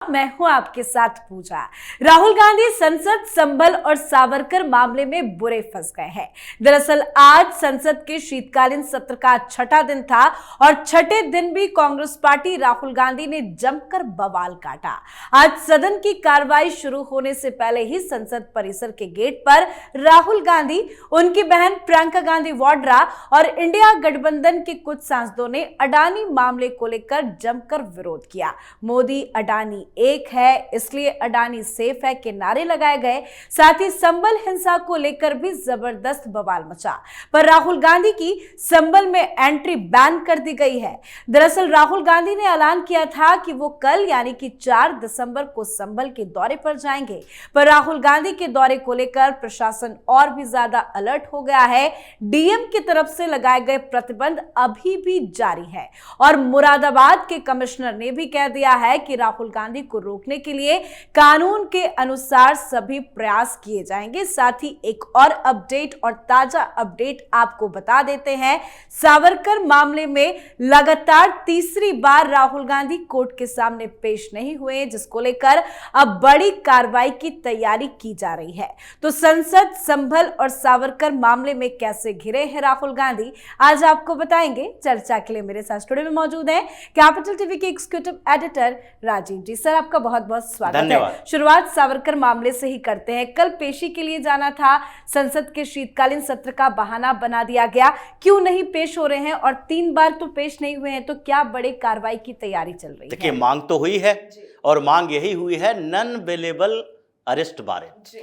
मैं हूं आपके साथ पूजा। राहुल गांधी संसद संभल और सावरकर मामले में बुरे फंस गए हैं। दरअसल आज संसद के शीतकालीन सत्र का छठा दिन था और छठे दिन भी कांग्रेस पार्टी राहुल गांधी ने जमकर बवाल काटा। आज सदन की कार्रवाई शुरू होने से पहले ही संसद परिसर के गेट पर राहुल गांधी, उनकी बहन प्रियंका गांधी वाड्रा और इंडिया गठबंधन के कुछ सांसदों ने अडानी मामले को लेकर जमकर विरोध किया। मोदी अडानी एक है, इसलिए अडानी सेफ है के नारे लगाए गए। साथ ही संभल हिंसा को लेकर भी जबरदस्त बवाल मचा। पर राहुल गांधी की संभल में एंट्री बैन कर दी गई है। दरअसल राहुल गांधी ने ऐलान किया था कि वो कल यानी कि 4 दिसंबर को संभल के दौरे पर जाएंगे, पर राहुल गांधी के दौरे को लेकर प्रशासन और भी ज्यादा अलर्ट हो गया है। डीएम की तरफ से लगाए गए प्रतिबंध अभी भी जारी है और मुरादाबाद के कमिश्नर ने भी कह दिया है कि राहुल गांधी को रोकने के लिए कानून के अनुसार सभी प्रयास किए जाएंगे। साथ ही एक और अपडेट और ताजा अपडेट आपको बता देते हैं। सावरकर मामले में लगातार तीसरी बार राहुल गांधी कोर्ट के सामने पेश नहीं हुए, जिसको लेकर अब बड़ी कार्रवाई की तैयारी की जा रही है। तो संसद संभल और सावरकर मामले में कैसे घिरे हैं राहुल गांधी, आज आपको बताएंगे। चर्चा के लिए मेरे साथ स्टूडियो में मौजूद हैं कैपिटल टीवी के एग्जीक्यूटिव एडिटर राजीव जी। सर, आपका बहुत बहुत स्वागत है। शुरुआत सावरकर मामले से ही करते हैं। कल पेशी के लिए जाना था, संसद के शीतकालीन सत्र का बहाना बना दिया गया। क्यों नहीं पेश हो रहे हैं और 3 बार तो पेश नहीं हुए हैं, तो क्या बड़े कार्रवाई की तैयारी चल रही है? देखिए, मांग तो हुई है और मांग यही हुई है नॉन बेलेबल अरेस्ट वारंट,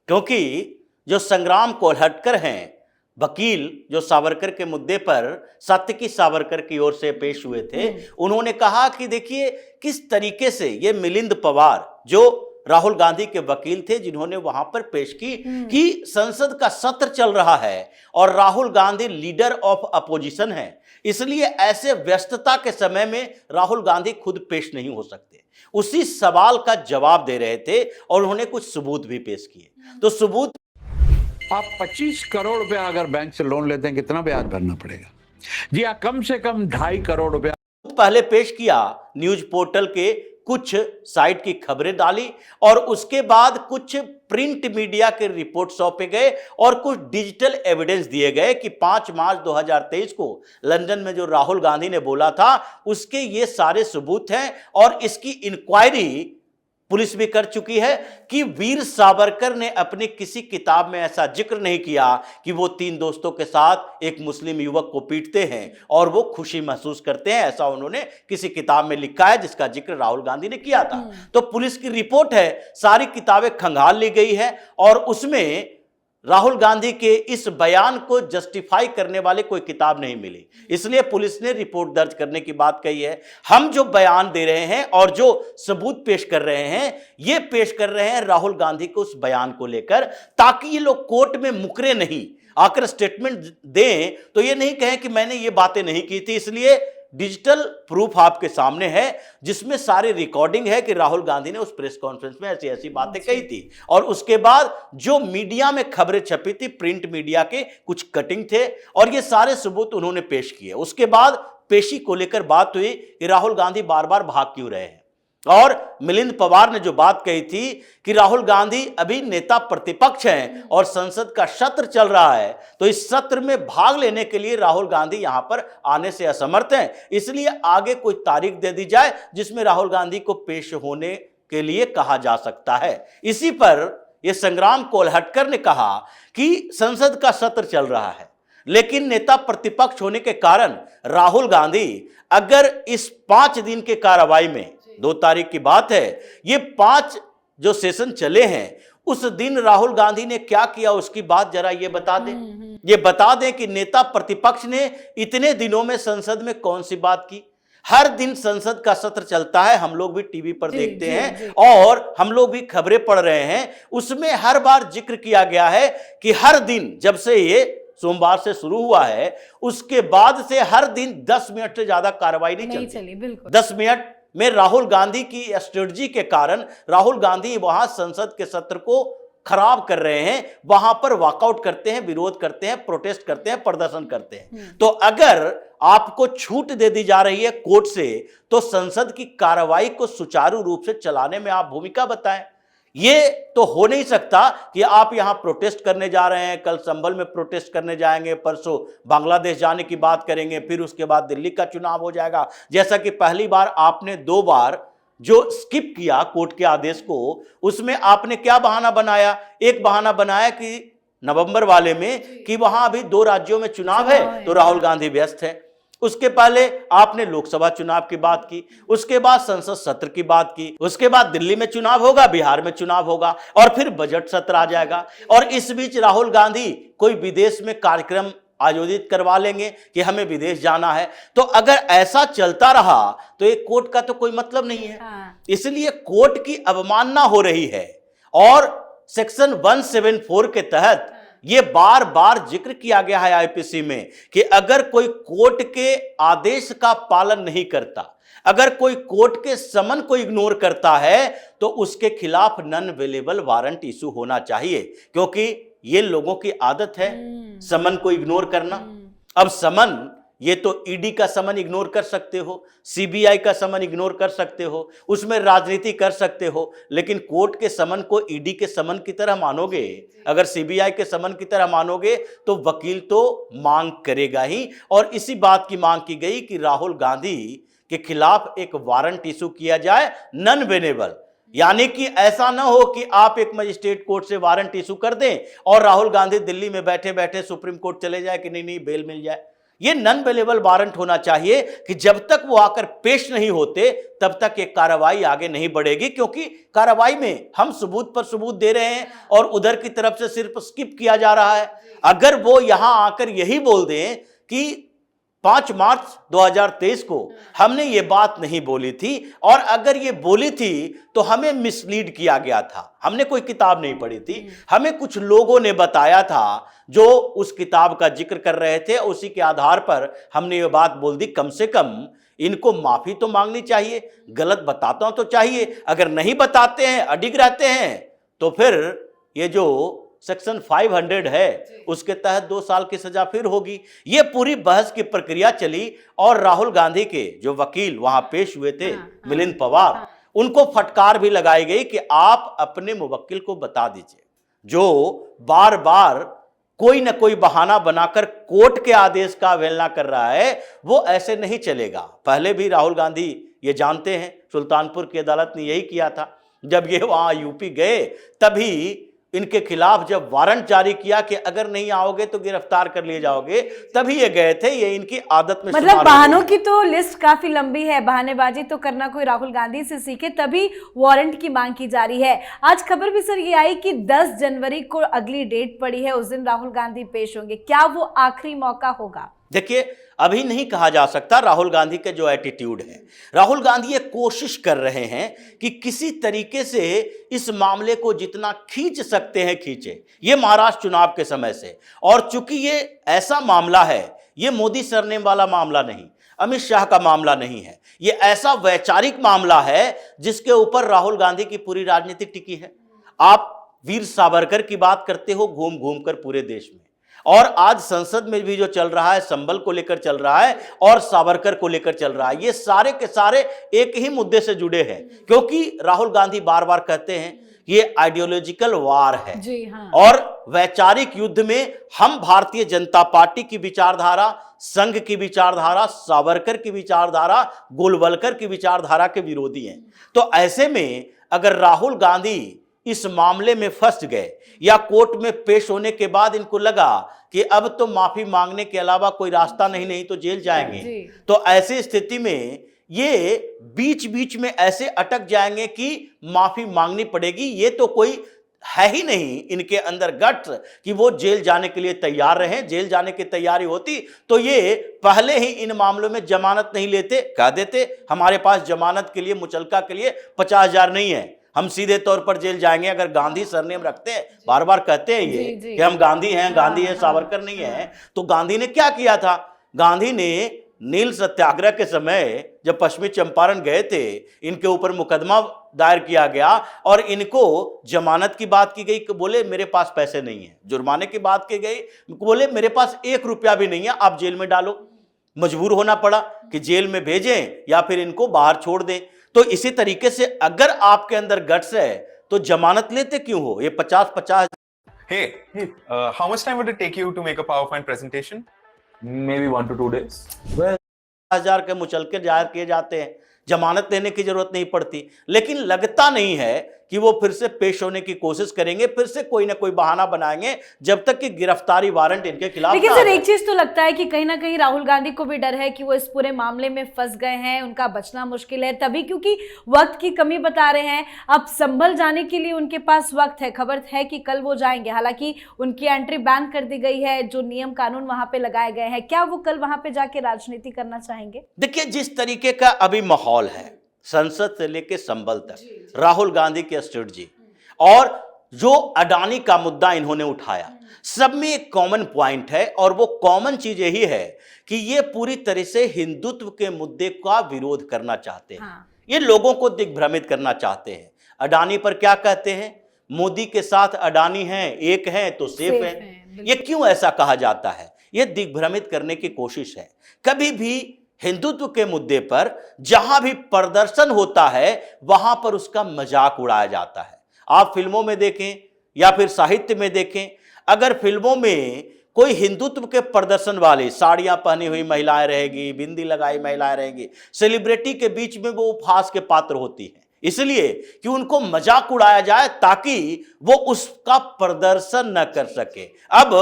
क्योंकि जो संग्राम कोल्हटकर हैं, वकील जो सावरकर के मुद्दे पर सत्य सावरकर की ओर से पेश हुए थे, उन्होंने कहा कि देखिए किस तरीके से ये मिलिंद पवार जो राहुल गांधी के वकील थे, जिन्होंने वहां पर पेश की कि संसद का सत्र चल रहा है और Rahul Gandhi leader of opposition है, इसलिए ऐसे व्यस्तता के समय में राहुल गांधी खुद पेश नहीं हो सकते। उसी सवाल का जवाब दे रहे थे और उन्होंने कुछ सबूत भी पेश किए। तो सबूत, आप 25 करोड़ रुपया अगर बैंक से लोन लेते हैं, कितना ब्याज भरना पड़ेगा? जी हाँ, कम से कम 2.5 करोड़ रुपया पहले पेश किया। न्यूज पोर्टल के कुछ साइट की खबरें डाली और उसके बाद कुछ प्रिंट मीडिया के रिपोर्ट सौंपे गए और कुछ डिजिटल एविडेंस दिए गए कि 5 मार्च 2023 को लंदन में जो राहुल गांधी ने बोला था, उसके ये सारे सबूत हैं और इसकी इंक्वायरी पुलिस भी कर चुकी है कि वीर सावरकर ने अपनी किसी किताब में ऐसा जिक्र नहीं किया कि वो 3 दोस्तों के साथ एक मुस्लिम युवक को पीटते हैं और वो खुशी महसूस करते हैं। ऐसा उन्होंने किसी किताब में लिखा है जिसका जिक्र राहुल गांधी ने किया था। तो पुलिस की रिपोर्ट है, सारी किताबें खंगाल ली गई है और उसमें राहुल गांधी के इस बयान को जस्टिफाई करने वाले कोई किताब नहीं मिली, इसलिए पुलिस ने रिपोर्ट दर्ज करने की बात कही है। हम जो बयान दे रहे हैं और जो सबूत पेश कर रहे हैं, ये पेश कर रहे हैं राहुल गांधी को उस बयान को लेकर, ताकि ये लोग कोर्ट में मुकरे नहीं, आकर स्टेटमेंट दें तो ये नहीं कहें कि मैंने ये बातें नहीं की थी। इसलिए डिजिटल प्रूफ आपके सामने है जिसमें सारी रिकॉर्डिंग है कि राहुल गांधी ने उस प्रेस कॉन्फ्रेंस में ऐसी ऐसी बातें कही थी और उसके बाद जो मीडिया में खबरें छपी थी, प्रिंट मीडिया के कुछ कटिंग थे और ये सारे सबूत उन्होंने पेश किए। उसके बाद पेशी को लेकर बात हुई कि राहुल गांधी बार बार भाग क्यों रहे हैं और मिलिंद पवार ने जो बात कही थी कि राहुल गांधी अभी नेता प्रतिपक्ष हैं और संसद का सत्र चल रहा है, तो इस सत्र में भाग लेने के लिए राहुल गांधी यहां पर आने से असमर्थ हैं, इसलिए आगे कोई तारीख दे दी जाए जिसमें राहुल गांधी को पेश होने के लिए कहा जा सकता है। इसी पर यह संग्राम कोल्हटकर ने कहा कि संसद का सत्र चल रहा है, लेकिन नेता प्रतिपक्ष होने के कारण राहुल गांधी अगर इस 5 दिन के कार्रवाई में, 2 तारीख की बात है, ये 5 जो सेशन चले हैं, उस दिन राहुल गांधी ने क्या किया उसकी बात जरा ये बता दें। ये बता दें कि नेता प्रतिपक्ष ने इतने दिनों में संसद में कौन सी बात की। हर दिन संसद का सत्र चलता है, हम लोग भी टीवी पर देखते हैं और हम लोग भी खबरें पढ़ रहे हैं, उसमें हर बार जिक्र किया गया है कि हर दिन, जब से ये सोमवार से शुरू हुआ है, उसके बाद से हर दिन 10 मिनट से ज्यादा कार्रवाई नहीं चली। 10 मिनट में राहुल गांधी की स्ट्रेटजी के कारण राहुल गांधी वहां संसद के सत्र को खराब कर रहे हैं वहां पर वॉकआउट करते हैं, विरोध करते हैं, प्रोटेस्ट करते हैं, प्रदर्शन करते हैं। तो अगर आपको छूट दे दी जा रही है कोर्ट से, तो संसद की कार्रवाई को सुचारू रूप से चलाने में आप भूमिका बताएं। ये तो हो नहीं सकता कि आप यहां प्रोटेस्ट करने जा रहे हैं, कल संभल में प्रोटेस्ट करने जाएंगे, परसों बांग्लादेश जाने की बात करेंगे, फिर उसके बाद दिल्ली का चुनाव हो जाएगा। जैसा कि पहली बार आपने 2 बार जो स्किप किया कोर्ट के आदेश को, उसमें आपने क्या बहाना बनाया? एक बहाना बनाया कि नवंबर वाले में कि वहां अभी 2 राज्यों में चुनाव है तो राहुल गांधी व्यस्त है। उसके पहले आपने लोकसभा चुनाव की बात की, उसके बाद संसद सत्र की बात की, उसके बाद दिल्ली में चुनाव होगा, बिहार में चुनाव होगा, और फिर बजट सत्र आ जाएगा। और इस बीच राहुल गांधी कोई विदेश में कार्यक्रम आयोजित करवा लेंगे कि हमें विदेश जाना है। तो अगर ऐसा चलता रहा तो एक कोर्ट का तो कोई मतलब नहीं है। इसलिए कोर्ट की अवमानना हो रही है। और सेक्शन 174 के तहत यह बार बार जिक्र किया गया है आईपीसी में कि अगर कोई कोर्ट के आदेश का पालन नहीं करता, अगर कोई कोर्ट के समन को इग्नोर करता है, तो उसके खिलाफ नॉन अवेलेबल वारंट इशू होना चाहिए, क्योंकि ये लोगों की आदत है समन को इग्नोर करना। अब समन, ये तो ईडी का समन इग्नोर कर सकते हो, सीबीआई का समन इग्नोर कर सकते हो, उसमें राजनीति कर सकते हो, लेकिन कोर्ट के समन को ईडी के समन की तरह मानोगे, अगर सीबीआई के समन की तरह मानोगे, तो वकील तो मांग करेगा ही। और इसी बात की मांग की गई कि राहुल गांधी के खिलाफ एक वारंट इशू किया जाए नॉन अवेलेबल, यानी कि ऐसा ना हो कि आप एक मजिस्ट्रेट कोर्ट से वारंट इशू कर दें और राहुल गांधी दिल्ली में बैठे बैठे सुप्रीम कोर्ट चले जाए कि नहीं बेल मिल जाए। ये नॉन अवेलेबल वारंट होना चाहिए कि जब तक वो आकर पेश नहीं होते तब तक ये कार्रवाई आगे नहीं बढ़ेगी, क्योंकि कार्रवाई में हम सबूत पर सबूत दे रहे हैं और उधर की तरफ से सिर्फ स्किप किया जा रहा है। अगर वो यहां आकर यही बोल दें कि 5 मार्च 2023 को हमने ये बात नहीं बोली थी, और अगर ये बोली थी तो हमें मिसलीड किया गया था, हमने कोई किताब नहीं पढ़ी थी, हमें कुछ लोगों ने बताया था जो उस किताब का जिक्र कर रहे थे, उसी के आधार पर हमने ये बात बोल दी। कम से कम इनको माफी तो मांगनी चाहिए, गलत बताता तो चाहिए। अगर नहीं बताते हैं, अडिग रहते हैं, तो फिर ये जो सेक्शन 500 है उसके तहत 2 साल की सजा फिर होगी। ये पूरी बहस की प्रक्रिया चली और राहुल गांधी के जो वकील वहां पेश हुए थे, मिलिंद पवार, उनको फटकार भी लगाई गई कि आप अपने मुवक्किल को बता दीजिए, जो बार बार कोई ना कोई बहाना बनाकर कोर्ट के आदेश का अवहेलना कर रहा है, वो ऐसे नहीं चलेगा। पहले भी राहुल गांधी ये जानते हैं, सुल्तानपुर की अदालत ने यही किया था। जब ये वहां यूपी गए तभी इनके खिलाफ जब वारंट जारी किया कि अगर नहीं आओगे तो गिरफ्तार कर लिए जाओगे, तभी ये गए थे। ये इनकी आदत में मतलब बहानों की तो लिस्ट काफी लंबी है, बहानेबाजी तो करना कोई राहुल गांधी से सीखे, तभी वारंट की मांग की जा रही है। आज खबर भी सर ये आई कि 10 जनवरी को अगली डेट पड़ी है, उस दिन राहुल गांधी पेश होंगे। क्या वो आखिरी मौका होगा? देखिए, अभी नहीं कहा जा सकता। राहुल गांधी का जो एटीट्यूड है, राहुल गांधी ये कोशिश कर रहे हैं कि किसी तरीके से इस मामले को जितना खींच सकते हैं खींचे, ये महाराष्ट्र चुनाव के समय से। और चूंकि ये ऐसा मामला है, ये मोदी सरनेम वाला मामला नहीं, अमित शाह का मामला नहीं है, ये ऐसा वैचारिक मामला है जिसके ऊपर राहुल गांधी की पूरी राजनीति टिकी है। आप वीर सावरकर की बात करते हो घूम घूम कर पूरे देश में, और आज संसद में भी जो चल रहा है संभल को लेकर चल रहा है और सावरकर को लेकर चल रहा है, ये सारे के सारे एक ही मुद्दे से जुड़े हैं। क्योंकि राहुल गांधी बार बार कहते हैं ये आइडियोलॉजिकल वार है। जी हाँ। और वैचारिक युद्ध में हम भारतीय जनता पार्टी की विचारधारा, संघ की विचारधारा, सावरकर की विचारधारा, गोलवलकर की विचारधारा के विरोधी हैं। तो ऐसे में अगर राहुल गांधी इस मामले में फंस गए या कोर्ट में पेश होने के बाद इनको लगा कि अब तो माफी मांगने के अलावा कोई रास्ता नहीं तो जेल जाएंगे, तो ऐसी स्थिति में ये बीच बीच में ऐसे अटक जाएंगे कि माफी मांगनी पड़ेगी। ये तो कोई है ही नहीं इनके अंदर गट्स कि वो जेल जाने के लिए तैयार रहें। जेल जाने की तैयारी होती तो ये पहले ही इन मामलों में जमानत नहीं लेते, कह देते हमारे पास जमानत के लिए, मुचलका के लिए 50,000 नहीं है, हम सीधे तौर पर जेल जाएंगे। अगर गांधी सरनेम रखते हैं, बार बार कहते हैं ये कि हम गांधी हैं, गांधी है, सावरकर नहीं है, तो गांधी ने क्या किया था? गांधी ने नील सत्याग्रह के समय जब पश्चिमी चंपारण गए थे, इनके ऊपर मुकदमा दायर किया गया और इनको जमानत की बात की गई, बोले मेरे पास पैसे नहीं है। जुर्माने की बात की गई, बोले मेरे पास 1 रुपया भी नहीं है, आप जेल में डालो। मजबूर होना पड़ा कि जेल में भेजें या फिर इनको बाहर छोड़ दें। तो इसी तरीके से अगर आपके अंदर गट्स है तो जमानत लेते क्यों हो? ये 50-50। Hey, how much time would it take you to make a PowerPoint presentation? Maybe 1 to 2 days. 1000 के मुचलके जाहिर किए जाते हैं, जमानत लेने की जरूरत नहीं पड़ती। लेकिन लगता नहीं है कि वो फिर से पेश होने की कोशिश करेंगे, फिर से कोई ना कोई बहाना बनाएंगे जब तक कि गिरफ्तारी वारंट इनके खिलाफ। लेकिन सर एक चीज तो लगता है कि कहीं ना कहीं राहुल गांधी को भी डर है कि वो इस पूरे मामले में फंस गए हैं, उनका बचना मुश्किल है, तभी क्योंकि वक्त की कमी बता रहे हैं। अब संभल जाने के लिए उनके पास वक्त है, खबर है कि कल वो जाएंगे। हालांकि उनकी एंट्री बैन कर दी गई है, जो नियम कानून वहां पे लगाए गए हैं। क्या वो कल वहां पे जाके राजनीति करना चाहेंगे? देखिए, जिस तरीके का अभी माहौल है, संसद से लेकर संभल तक राहुल गांधी की स्ट्रेटजी और जो अडानी का मुद्दा इन्होंने उठाया, सब में एक कॉमन पॉइंट है और वो कॉमन चीज यही है कि ये पूरी तरह से हिंदुत्व के मुद्दे का विरोध करना चाहते हैं। ये लोगों को दिग्भ्रमित करना चाहते हैं। अडानी पर क्या कहते हैं? मोदी के साथ अडानी हैं, एक हैं तो सेफ हैं। ये क्यों ऐसा कहा जाता है? ये दिग्भ्रमित करने की कोशिश है। कभी भी हिंदुत्व के मुद्दे पर जहां भी प्रदर्शन होता है वहां पर उसका मजाक उड़ाया जाता है। आप फिल्मों में देखें या फिर साहित्य में देखें, अगर फिल्मों में कोई हिंदुत्व के प्रदर्शन वाले, साड़ियां पहनी हुई महिलाएं रहेगी, बिंदी लगाई महिलाएं रहेगी, सेलिब्रिटी के बीच में वो उपहास के पात्र होती हैं, इसलिए कि उनको मजाक उड़ाया जाए ताकि वो उसका प्रदर्शन न कर सके। अब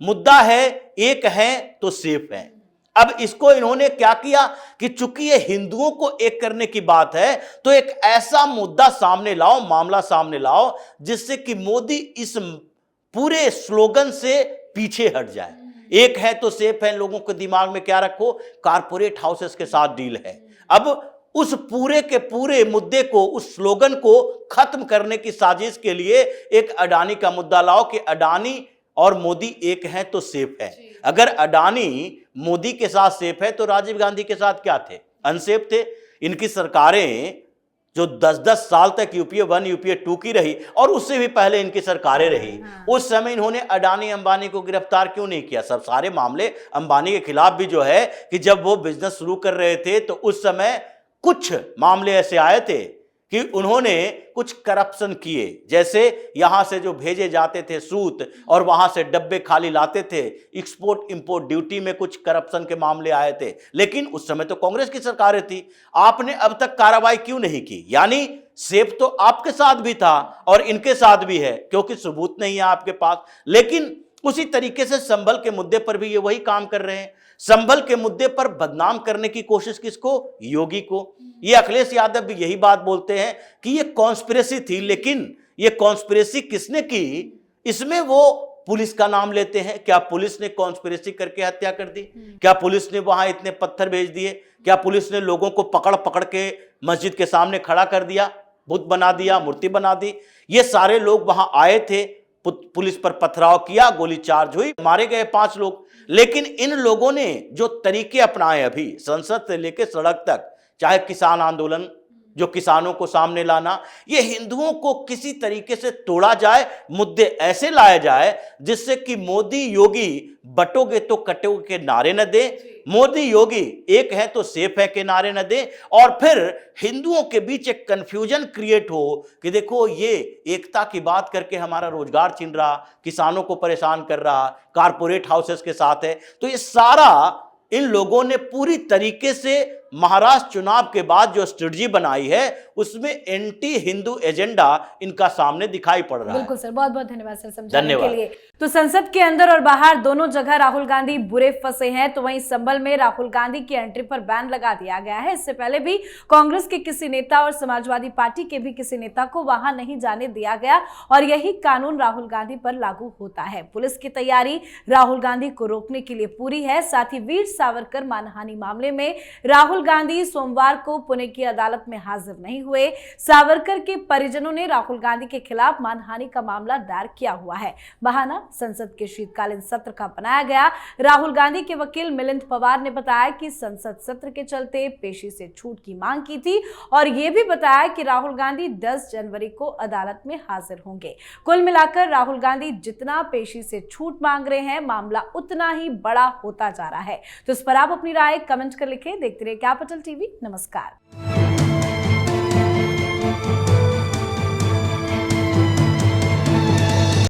मुद्दा है एक है तो सेफ है। अब इसको इन्होंने क्या किया कि चूंकि ये हिंदुओं को एक करने की बात है तो एक ऐसा मुद्दा सामने लाओ, मामला सामने लाओ जिससे कि मोदी इस पूरे स्लोगन से पीछे हट जाए। एक है तो सेफ है, लोगों के दिमाग में क्या रखो? कारपोरेट हाउसेस के साथ डील है। अब उस पूरे के पूरे मुद्दे को, उस स्लोगन को खत्म करने की साजिश के लिए एक अडानी का मुद्दा लाओ कि अडानी और मोदी एक हैं तो सेफ है। अगर अडानी मोदी के साथ सेफ है तो राजीव गांधी के साथ क्या थे? अनसेफ थे। इनकी सरकारें जो 10-10 साल तक यूपीए 1 यूपीए 2 की रही और उससे भी पहले इनकी सरकारें रही, उस समय इन्होंने अडानी अंबानी को गिरफ्तार क्यों नहीं किया? सब सारे मामले अंबानी के खिलाफ भी जो है कि जब वो बिजनेस शुरू कर रहे थे तो उस समय कुछ मामले ऐसे आए थे कि उन्होंने कुछ करप्शन किए, जैसे यहां से जो भेजे जाते थे सूत और वहां से डब्बे खाली लाते थे, एक्सपोर्ट इंपोर्ट ड्यूटी में कुछ करप्शन के मामले आए थे। लेकिन उस समय तो कांग्रेस की सरकारें थी, आपने अब तक कार्रवाई क्यों नहीं की? यानी सेफ तो आपके साथ भी था और इनके साथ भी है क्योंकि सबूत नहीं है आपके पास। लेकिन उसी तरीके से संभल के मुद्दे पर भी ये वही काम कर रहे हैं। संभल के मुद्दे पर बदनाम करने की कोशिश किसको? योगी को। ये अखिलेश यादव भी यही बात बोलते हैं कि ये कॉन्स्पिरेसी थी, लेकिन ये कॉन्स्पिरेसी किसने की? इसमें वो पुलिस का नाम लेते हैं। क्या पुलिस ने कॉन्स्पिरेसी करके हत्या कर दी? क्या पुलिस ने वहां इतने पत्थर भेज दिए? क्या पुलिस ने लोगों को पकड़ पकड़ के मस्जिद के सामने खड़ा कर दिया, बुत बना दिया, मूर्ति बना दी? ये सारे लोग वहां आए थे, पुलिस पर पथराव किया, गोली चार्ज हुई, मारे गए 5 लोग। लेकिन इन लोगों ने जो तरीके अपनाए अभी संसद से लेकर सड़क तक, चाहे किसान आंदोलन, जो किसानों को सामने लाना, ये हिंदुओं को किसी तरीके से तोड़ा जाए, मुद्दे ऐसे लाए जाए जिससे कि मोदी योगी बटोगे तो कटोगे के नारे न दे, मोदी योगी एक है तो सेफ है के नारे न दे, और फिर हिंदुओं के बीच एक कंफ्यूजन क्रिएट हो कि देखो ये एकता की बात करके हमारा रोजगार छीन रहा, किसानों को परेशान कर रहा, कारपोरेट हाउसेस के साथ है। तो ये सारा इन लोगों ने पूरी तरीके से महाराष्ट्र चुनाव के बाद जो स्ट्रेटजी बनाई है उसमें एंटी हिंदू एजेंडा इनका सामने दिखाई पड़ रहा है। बिल्कुल सर, बहुत बहुत धन्यवाद सर समझाने के लिए। तो संसद के अंदर और बाहर दोनों जगह राहुल गांधी बुरे फंसे हैं। तो वहीं संभल में राहुल गांधी की एंट्री पर बैन लगा दिया गया है। इससे पहले भी कांग्रेस के किसी नेता और समाजवादी पार्टी के भी किसी नेता को वहां नहीं जाने दिया गया और यही कानून राहुल गांधी पर लागू होता है। पुलिस की तैयारी राहुल गांधी को रोकने के लिए पूरी है। साथ ही वीर सावरकर मानहानि मामले में राहुल राहुल गांधी सोमवार को पुणे की अदालत में हाजिर नहीं हुए। सावरकर के परिजनों ने राहुल गांधी के खिलाफ मानहानि का मामला दायर किया हुआ है। बहाना संसद के शीतकालीन सत्र का बनाया गया। राहुल गांधी के वकील मिलिंद पवार ने बताया कि संसद सत्र के चलते पेशी से छूट की मांग की थी और यह भी बताया कि राहुल गांधी 10 जनवरी को अदालत में हाजिर होंगे। कुल मिलाकर राहुल गांधी जितना पेशी से छूट मांग रहे हैं, मामला उतना ही बड़ा होता जा रहा है। तो इस पर आप अपनी राय कमेंट कर लिखें। देखते रहिए कैपिटल टीवी। नमस्कार।